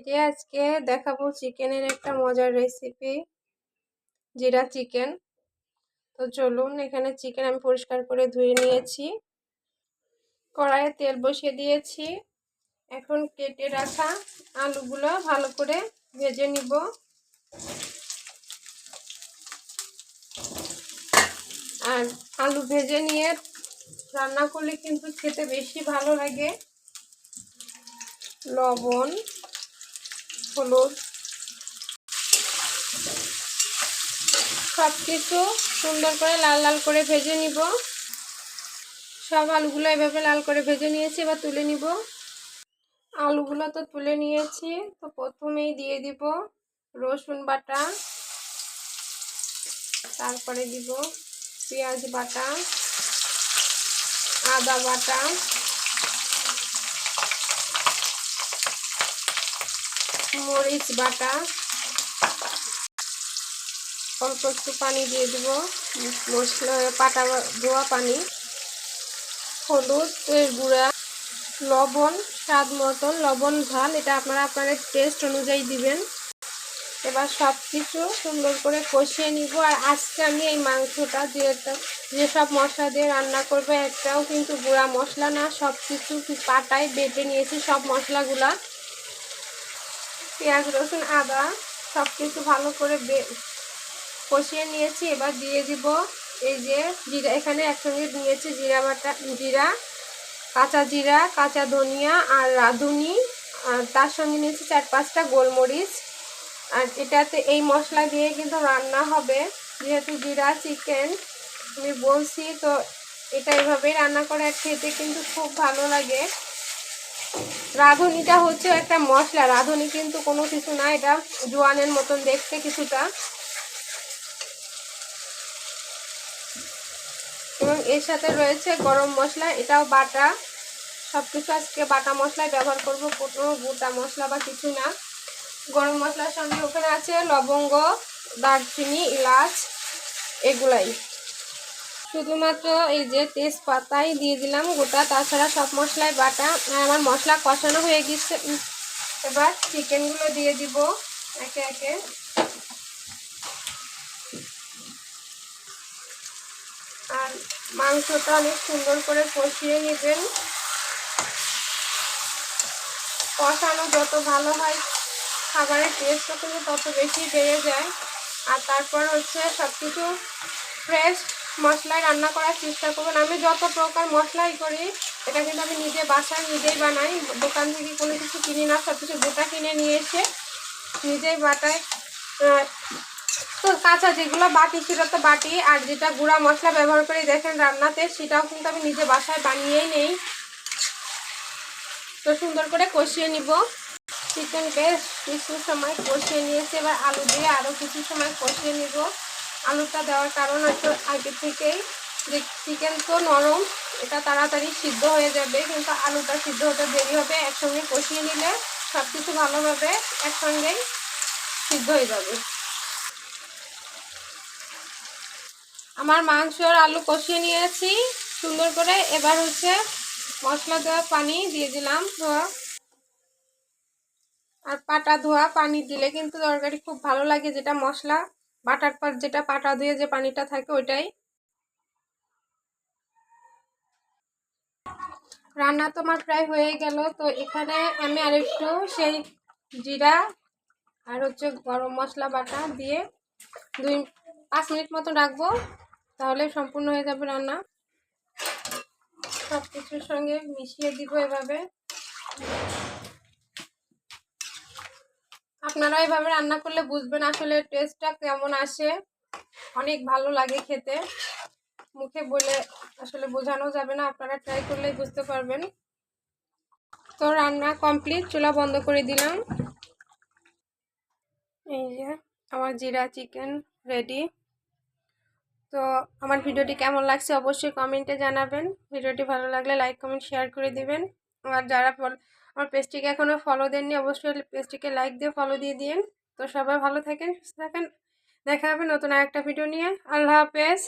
যে আজকে দেখাবো চিকেনের একটা মজার রেসিপি, জিরা চিকেন। তো চলুন, এখানে চিকেন আমি পরিষ্কার করে ধুয়ে নিয়েছি। কড়াইয়ে তেল বসিয়ে দিয়েছি। এখন কেটে রাখা আলুগুলো ভালো করে ভেজে নিব। আর আলু ভেজে নিয়ে রান্না করলে কিন্তু খেতে বেশি ভালো লাগে। লবণ, হলুদ সব কিছু সুন্দর করে লাল লাল করে ভেজে নিব। সব আলুগুলো এভাবে লাল করে ভেজে নিয়েছি, এবার তুলে নিব। আলুগুলো তো তুলে নিয়েছি। তো প্রথমেই দিয়ে দিব রসুন বাটা, তারপরে দিব পেঁয়াজ বাটা, আদা বাটা, মরিচ বাটা, অল্প একটু পানি দিয়ে দিব, মশলা পাটা ধোয়া পানি, হলুদ এর গুঁড়া, লবণ স্বাদ মতন, লবণ ঝাল এটা আপনারা আপনাদের টেস্ট অনুযায়ী দিবেন। এবার সব কিছু সুন্দর করে কষিয়ে নিব। আর আজকে আমি এই মাংসটা যেসব মশলা দিয়ে রান্না করবো, একটাও কিন্তু গুঁড়া মশলা না, সব কিছু পাটায় বেটে নিয়েছি সব মশলাগুলা। পেঁয়াজ রসুন আদা সব কিছু ভালো করে কষিয়ে নিয়েছি। এবার দিয়ে দিব এই যে জিরা, এখানে একসঙ্গে নিয়েছি জিরা বাটা, জিরা, কাঁচা জিরা, কাঁচা ধনিয়া আর রাঁধুনি, আর তার সঙ্গে নিয়েছি 4-5টা গোলমরিচ। আর এটাতে এই মশলা দিয়ে কিন্তু রান্না হবে, যেহেতু জিরা চিকেন আমি বলছি, তো এটা এইভাবেই রান্না করে খেতে কিন্তু খুব ভালো লাগে। রাঁধুনিটা হচ্ছে একটা মশলা, রাঁধুনি কিন্তু কোনো কিছু না, এটা জোয়ানের মতন দেখতে কিছুটা। এবং এর সাথে রয়েছে গরম মশলা, এটাও বাটা। সব কিছু আজকে বাটা মশলাই ব্যবহার করব, কোনো গোটা মশলা বা কিছু না। গরম মশলার সঙ্গে ওখানে আছে লবঙ্গ, দারচিনি, এলাচ, এগুলাই। শুধুমাত্র এই যে তেজপাতাই দিয়ে দিলাম গোটা, তাছাড়া সব মশলাই বাটা। আর আমার মশলা কষানো হয়ে গেছে। এবার চিকেনগুলো দিয়ে দিব একে একে। আর মাংসটা অনেক সুন্দর করে কষিয়ে নেবেন। কষানো যত ভালো হয় খাবারের টেস্টও কিন্তু তত বেশি বেড়ে যায়। আর তারপর হচ্ছে সব কিছু ফ্রেশ মশলায় রান্না করার চেষ্টা করবেন। আমি যত প্রকার মশলাই করি, এটা কিন্তু আমি নিজে বাসায় নিজেই বানাই, দোকান থেকে কোনো কিছু কিনি না, সব কিছু গোটা কিনে নিয়ে এসে নিজেই বাটাই। তো কাঁচা যেগুলো বাটি সেটা তো বাটি, আর যেটা গুঁড়া মশলা ব্যবহার করে দেখেন রান্নাতে, সেটাও কিন্তু আমি নিজে বাসায় বানিয়েই নেই। তো সুন্দর করে কষিয়ে নিব। চিকেনকে কিছু সময় কষিয়ে নিয়েছি, এবার আলু দিয়ে আরও কিছু সময় কষিয়ে নিব। আলুটা দেওয়ার কারণ হচ্ছে আগে থেকেই যে চিকেন তো নরম, এটা তাড়াতাড়ি সিদ্ধ হয়ে যাবে, কিন্তু আলুটা সিদ্ধ হতে দেরি হবে। একসঙ্গে কষিয়ে নিলে সব কিছু ভালোভাবে একসঙ্গেই সিদ্ধ হয়ে যাবে। আমার মাংস আর আলু কষিয়ে নিয়েছি সুন্দর করে। এবার হচ্ছে মশলা দেওয়া পানি দিয়ে দিলাম ধোয়া, আর পাটা ধোয়া পানি দিলে কিন্তু তরকারি খুব ভালো লাগে, যেটা মশলা বাটার পর যেটা পাটা ধুয়ে যে পানিটা থাকে ওইটাই। রান্না তো আমার প্রায় হয়ে গেল। তো এখানে আমি আরেকটু সেই জিরা আর হচ্ছে গরম মশলা বাটা দিয়ে 2-5 মিনিট মতো রাখবো, তাহলে সম্পূর্ণ হয়ে যাবে রান্না। সব কিছুর সঙ্গে মিশিয়ে দিব এভাবে। আপনারা এভাবে রান্না করলে বুঝবেন আসলে টেস্টটা কেমন আসে, অনেক ভালো লাগে খেতে, মুখে বলে আসলে বোঝানো যাবে না, আপনারা ট্রাই করলেই বুঝতে পারবেন। তো রান্না কমপ্লিট, চুলা বন্ধ করে দিলাম। এই যে আমার জিরা চিকেন রেডি। তো আমার ভিডিওটি কেমন লাগছে অবশ্যই কমেন্টে জানাবেন। ভিডিওটি ভালো লাগলে লাইক কমেন্ট শেয়ার করে দিবেন। আর যারা আমার পেজটিকে এখনও ফলো দেননি, অবশ্যই পেজটিকে লাইক দিয়ে ফলো দিয়ে দিন। তো সবাই ভালো থাকেন, সুস্থ থাকেন, দেখা হবে নতুন আরেকটা ভিডিও নিয়ে। আল্লাহ হাফেজ।